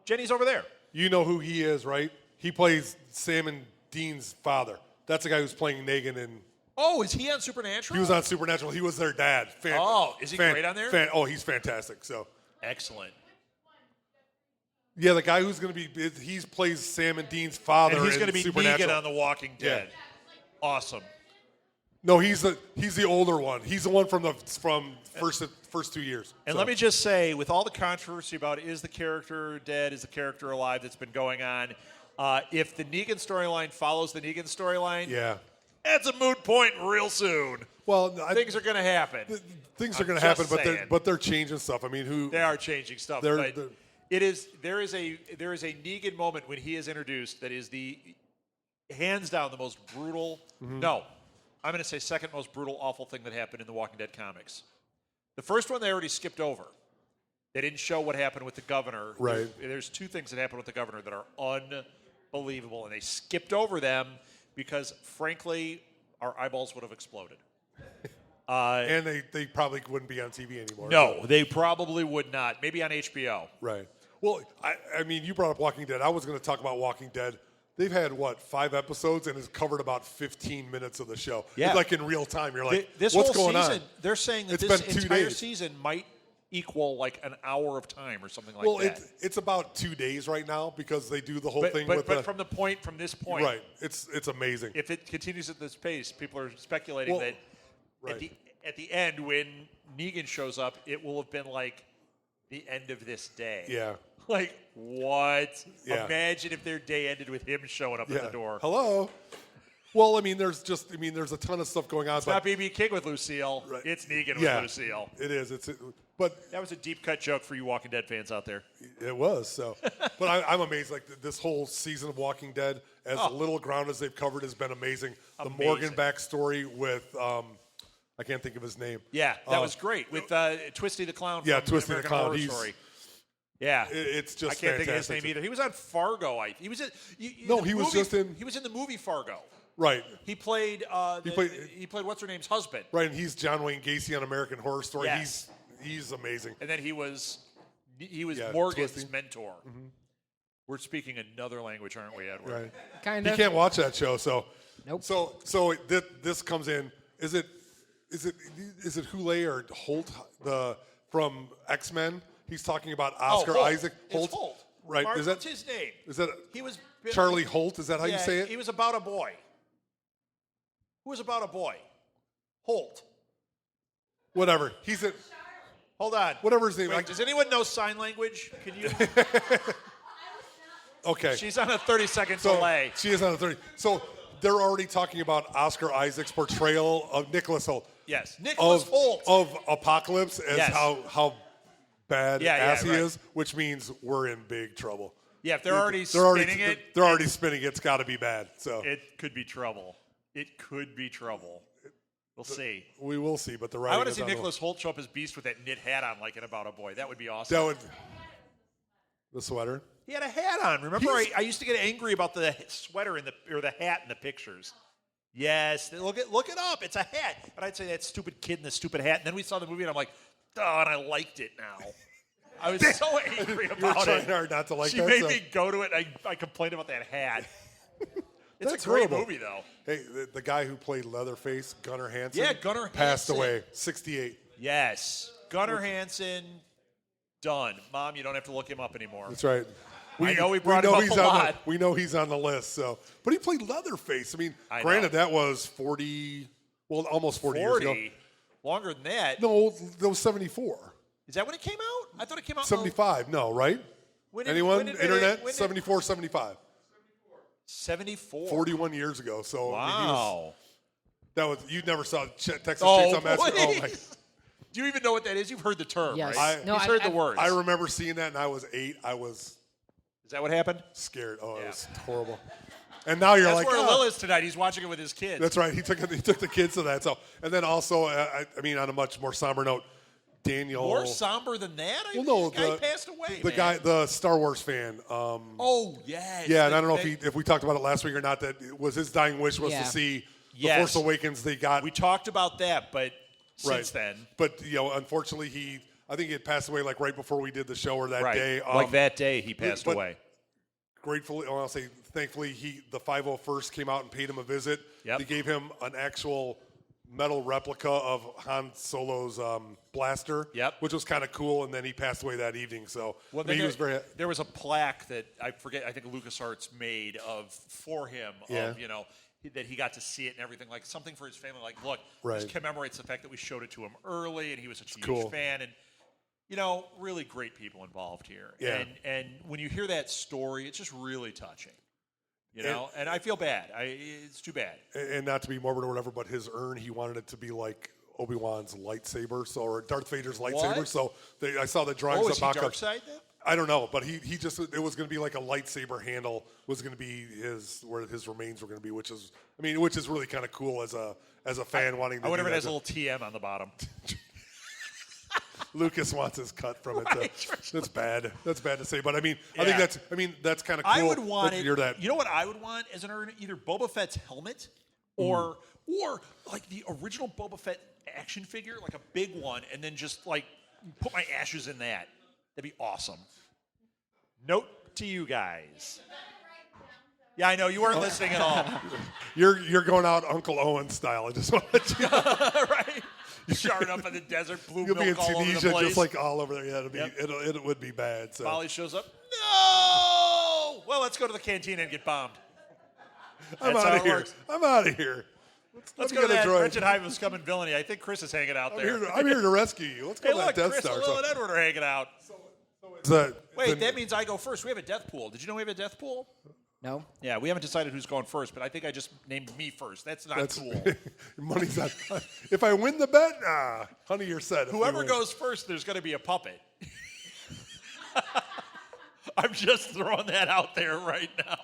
Jenny's over there. You know who he is, right? He plays Sam and Dean's father. That's the guy who's playing Negan in. Oh, is he on Supernatural? He was on Supernatural. He was their dad. Oh, is he great on there? Oh, he's fantastic. So, Excellent. yeah, the guy who's going to be, he plays Sam and Dean's father. And he's going going to be Negan on The Walking Dead. Awesome. No, he's the older one. He's the one from first 2 years. And let me just say, with all the controversy about is the character dead, is the character alive that's been going on, if the Negan storyline follows the Negan storyline, that's a moot point real soon. Well, things are going to happen. Things are going to happen, but they're changing stuff. I mean, they are changing stuff. But there is a Negan moment when he is introduced that is the hands down the most brutal. No, I'm going to say second most brutal, awful thing that happened in the Walking Dead comics. The first one they already skipped over. They didn't show what happened with the governor. Right. There's two things that happened with the governor that are unbelievable, and they skipped over them because, frankly, our eyeballs would have exploded. And they probably wouldn't be on TV anymore. No, they probably would not. Maybe on HBO. Right. Well, I mean, you brought up Walking Dead. I was going to talk about Walking Dead. They've had, 5 episodes, and it's covered about 15 minutes of the show. Yeah. It's like in real time. You're like, this what's whole going season, on? They're saying that It's this been 2 entire days. season might equal like an hour of time or something like Well, that. it's about 2 days right now because they do the whole thing but with from this point, right. It's amazing. If it continues at this pace, people are speculating that right. at the end when Negan shows up, it will have been like the end of this day. Yeah. Like, what? Yeah. Imagine if their day ended with him showing up at the door. Hello. Well, I mean, there's a ton of stuff going on. It's not B.B. King with Lucille. Right. It's Negan with Lucille. It is. But that was a deep cut joke for you Walking Dead fans out there. It was. So, but I'm amazed. Like this whole season of Walking Dead, as little ground as they've covered, has been amazing. The Morgan backstory with I can't think of his name. Yeah, that was great with Twisty the Clown. Yeah, from Twisty the American Clown. Horror Story. Yeah, it's just. I can't think of his fantastic. name either. He was on Fargo. He was in. He was in the movie Fargo. Right. He played. He played what's her name's husband. Right, and he's John Wayne Gacy on American Horror Story. Yes. He's amazing. And then he was Morgan's Twisty. mentor. Mm-hmm. We're speaking another language, aren't we, Edward? Right. Kind He of. can't watch that show, so. Nope. So this comes in. Is it Houlet or Holt from X-Men? He's talking about Oscar Holt. Isaac. It's Holt. Right. Mark, is that what's his name? Is that he was Charlie Holt? Is that how you say it? He was about a boy. Who was about a boy? Holt. Whatever. He's a. Hold on. Whatever his name. Wait, does anyone know sign language? Can you? Okay. She's on a 30-second So delay. she is on a 30. So they're already talking about Oscar Isaac's portrayal of Nicholas Holt. Yes, Nicholas Holt of Apocalypse as how bad ass he right. is, which means we're in big trouble. Yeah, if they're already spinning it, they're already spinning it. It's got to be bad. So it could be trouble. It could be trouble. We'll see. We will see, but the I writing want to is see on the- Nicholas Holt show up as Beast with that knit hat on, like in About a Boy. That would be awesome. That would the sweater. He had a hat on. Remember, I used to get angry about the sweater or the hat in the pictures. Yes, look it up. It's a hat. And I'd say that stupid kid in the stupid hat. And then we saw the movie, and I'm like, oh, and I liked it now. I was so angry about You were trying it. hard not to like she that. made me go to it. And I complained about that hat. It's That's a great horrible. movie, though. Hey, the guy who played Leatherface, Gunnar Hansen. Yeah, Gunnar passed Hansen. away, 68. Yes, Gunnar Hansen. Done. Mom, you don't have to look him up anymore. That's right. I know we brought him up a lot. We know he's on the list. So, but he played Leatherface. I mean, I granted, know. that was 40. Well, almost 40 years ago. Longer than that. No, that was 74. Is that when it came out? I thought it came out. 75. No, right? Anyone? Internet? 74, 75. 74. 41 years ago. So Wow. that was you never saw Texas Oh, Chainsaw Massacre. Oh my! Do you even know what that is? You've heard the term, Yes. right? No, You've heard the words. I remember seeing that, and I was 8. I was Is that what happened? scared. Oh, Yeah. it was horrible. And now you're That's like, where oh. Lil is tonight. He's watching it with his kids. That's right. He took the kids to that. So, and then also, I mean, on a much more somber note, Daniel. More somber than that? Well, no, the guy passed away. The man. guy, the Star Wars fan. Oh yes. Yeah, and I don't know if we talked about it last week or not. That it was his dying wish was Yeah. to see Yes. the Force Awakens. They got We talked about that, but since right. then, But unfortunately, I think he had passed away like right before we did the show or that right. day. Like that day, he passed but- away. Gratefully, I'll say thankfully, the 501st came out and paid him a visit. Yep. They gave him an actual metal replica of Han Solo's blaster, Yep. which was kind of cool. And then he passed away that evening. So Well, I mean, he was very. there was a plaque that I think LucasArts made for him. Yeah. Of that he got to see it and everything, like something for his family. Like, look, Right. this commemorates the fact that we showed it to him early, and he was such a huge cool. fan. And really great people involved here. Yeah. And when you hear that story, it's just really touching. And I feel bad. It's too bad. And not to be morbid or whatever, but his urn, he wanted it to be like Obi-Wan's lightsaber, or Darth Vader's lightsaber. What? So I saw the drawings Oh, of is he mock-up. dark side then? I don't know, but he just, it was going to be like a lightsaber handle was going to be where his remains were going to be, which is really kind of cool as a fan wanting to. I wonder do if it that. has a little TM on the bottom. Lucas wants his cut from it. Right. That's bad. That's bad to say, but I think Yeah. that's kind of cool. I would want it. You're that. You know what I would want as an urn? Either Boba Fett's helmet or like the original Boba Fett action figure, like a big one, and then just like put my ashes in that. That'd be awesome. Note to you guys. Yeah, I know you weren't listening at all. You're going out Uncle Owen style. I just want to let you know. Right? Shard up in the desert, blue You'll be in milk all over the Tunisia, place. just like all over there. Yeah, Yep. it would be bad. So. Molly shows up. No! Well, let's go to the canteen and get bombed. I'm That's out how of it here. works. I'm out of here. Let's me go to get a that droid. wretched Hive of Scum and Villainy. I think Chris is hanging out there. I'm here to rescue you. Let's go Hey, to that look, Death Chris, Star. Lil, and Edward are hanging out. Wait, that means I go first. We have a death pool. Did you know we have a death pool? No. Yeah, we haven't decided who's going first, but I think I just named me first. That's not cool. Money's not. If I win the bet, honey, you're set. If we Whoever win. goes first, there's going to be a puppet. I'm just throwing that out there right now.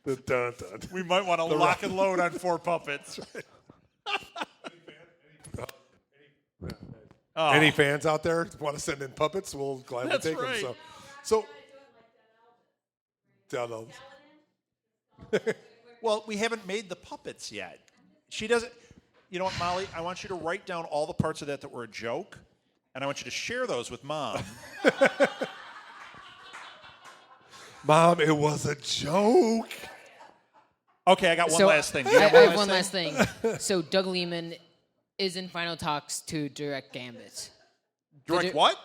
Dun, dun, dun. We might want to lock and load on 4 puppets. Oh, Any fans out there want to send in puppets? We'll gladly That's take right. them. So down well, we haven't made the puppets yet. She doesn't. You know what, Molly? I want you to write down all the parts of that were a joke, and I want you to share those with Mom. Mom, it was a joke. Okay, I got one last thing. Do you I have have one last thing. So Doug Lehman is in final talks to direct Gambit. Direct what?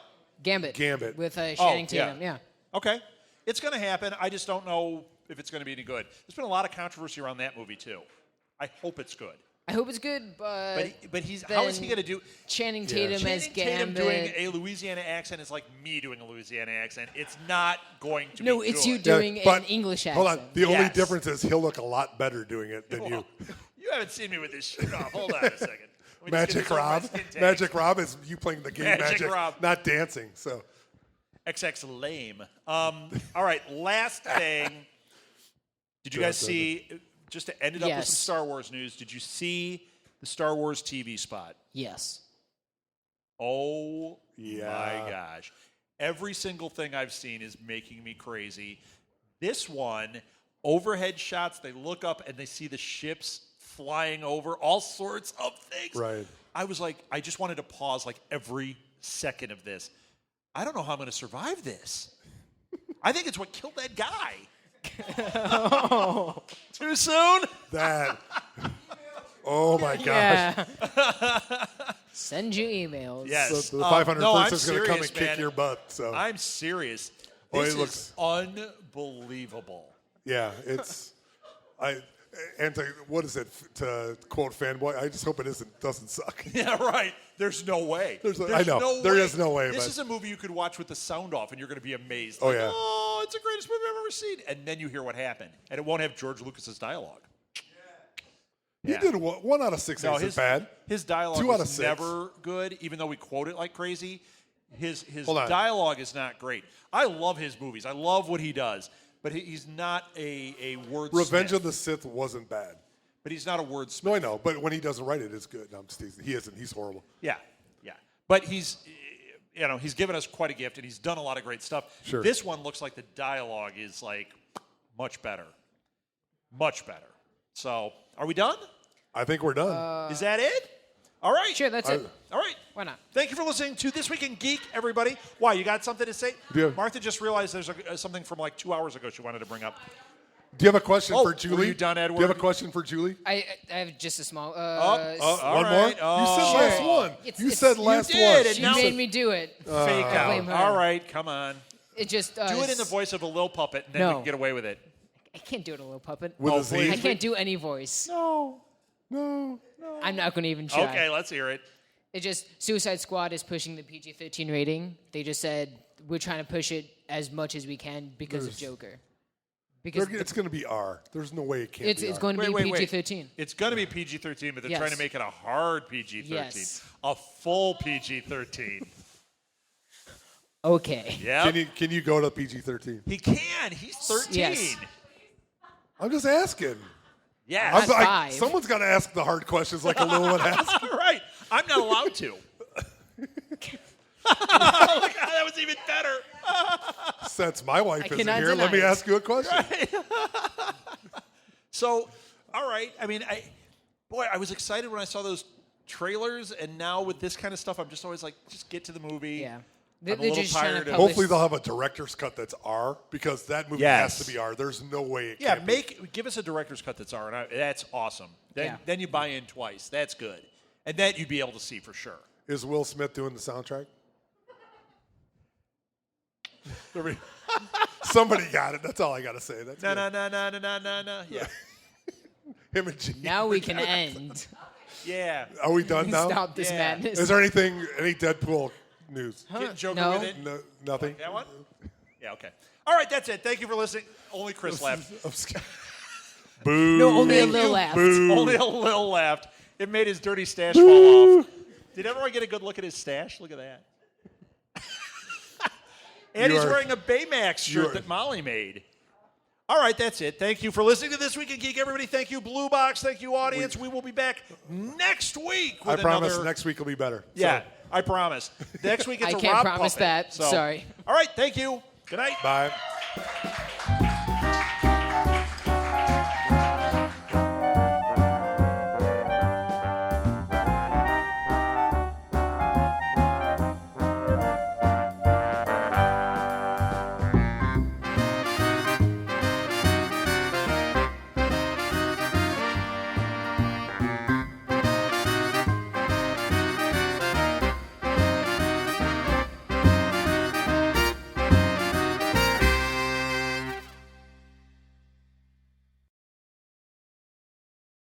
Gambit. With Channing yeah. Tatum. Yeah. Okay. It's going to happen. I just don't know if it's going to be any good. There's been a lot of controversy around that movie, too. I hope it's good. I hope it's good, but he's how is he going to do? Channing Tatum as Channing Tatum Gambit. doing a Louisiana accent is like me doing a Louisiana accent. It's not going to be No, it's good. you doing but an English accent. Hold on. The only Yes. difference is he'll look a lot better doing it than you. You haven't seen me with this shirt off. Hold on a second. Let me just get Magic this over my Rob. skin tags. Magic Rob is you playing the game Magic Rob. not dancing. So XX lame. All right, last thing. Did you guys see, just to end it up with Yes. some Star Wars news, did you see the Star Wars TV spot? Yes. Oh, Yeah. my gosh. Every single thing I've seen is making me crazy. This one, overhead shots, they look up and they see the ships flying over, all sorts of things. Right. I was like, I just wanted to pause like every second of this. I don't know how I'm going to survive this. I think it's what killed that guy. Too soon? that. Oh my gosh. Yeah. Send you emails. Yes. So the 500 no, I'm first is going to come and serious, man. kick your butt. So I'm serious. Boy, This it looks- is unbelievable. yeah, it's what is it to quote fanboy? I just hope it doesn't suck. Yeah, right. There's no way. I know. There is no way, This but- is a movie you could watch with the sound off, and you're going to be amazed. Oh, Like, yeah. Oh, it's the greatest movie I've ever seen. And then you hear what happened, and it won't have George Lucas's dialogue. He Yeah. did 1 out of 6 isn't bad. His dialogue 2 out of was 6. never good, even though we quote it like crazy. His Hold on. dialogue is not great. I love his movies. I love what he does, but he's not a wordsmith. Revenge of the Sith wasn't bad. But he's not a wordsmith. No, I know, but when he doesn't write it, it's good. No, I'm just teasing. He isn't. He's horrible. Yeah, yeah. But he's given us quite a gift, and he's done a lot of great stuff. Sure. This one looks like the dialogue is like much better. Much better. So, are we done? I think we're done. Is that it? All right. Sure, that's it. All right. Why not? Thank you for listening to This Week in Geek, everybody. Why, you got something to say? Yeah. Martha just realized there's something from like 2 hours ago she wanted to bring up. Do you have a question Oh, for Julie? were you done, Edward? Do you have a question for Julie? I have just a small. All One right. more? You said last Sure. one. It's- You said last you did, one. and She now- made me do it. Fake out. blame her. All right, come on. It just Do it in the voice of a little puppet, and then we No. can get away with it. I can't do it a little puppet. With a Z? I can't do any voice. No. I'm not going to even try. Okay, let's hear it. It just Suicide Squad is pushing the PG-13 rating. They just said we're trying to push it as much as we can because of Joker. Because It's going to be R. There's no way it can't it's be R. going to be Wait. PG-13. It's going to be PG-13, but they're Yes. trying to make it a hard PG-13. Yes. A full PG-13. Okay. Yeah. Can you go to PG-13? He can. He's 13. Yes. I'm just asking. Yes. Not 5. Someone's got to ask the hard questions like a little one asked. Right. I'm not allowed to. Look, that was even better. Since my wife isn't cannot here, let me deny it. ask you a question. So, all right. I mean, I was excited when I saw those trailers, and now with this kind of stuff, I'm just always like, just get to the movie. Yeah. I'm They're a little just trying tired to of- publish. Hopefully they'll have a director's cut that's R because that movie Yes. has to be R. There's no way it Yeah, can't be. give us a director's cut that's R, and that's awesome. Yeah. Then you buy in twice. That's good, and that you'd be able to see for sure. Is Will Smith doing the soundtrack? Somebody got it. That's all I got to say. That's good. No. Yeah. Him and Gene. Now we can end. Yeah. Are we done now? Stop this Yeah. madness. Is there any Deadpool news? Get Joker No. with it. No, nothing. That one? Yeah, okay. All right, that's it. Thank you for listening. Only Chris laughed. Boo. No, only a Thank little you. laugh. Boo. Only a little laughed. It made his dirty stash fall off. Did everyone get a good look at his stash? Look at that. And You he's are- wearing a Baymax you shirt are- that Molly made. All right, that's it. Thank you for listening to This Week in Geek, everybody. Thank you, Blue Box. Thank you, audience. We will be back next week I with promise another... next week will be better. Yeah, So, I promise. Next week it's I a can't Rob promise Puppet. that. So- Sorry. All right, thank you. Good night. bye.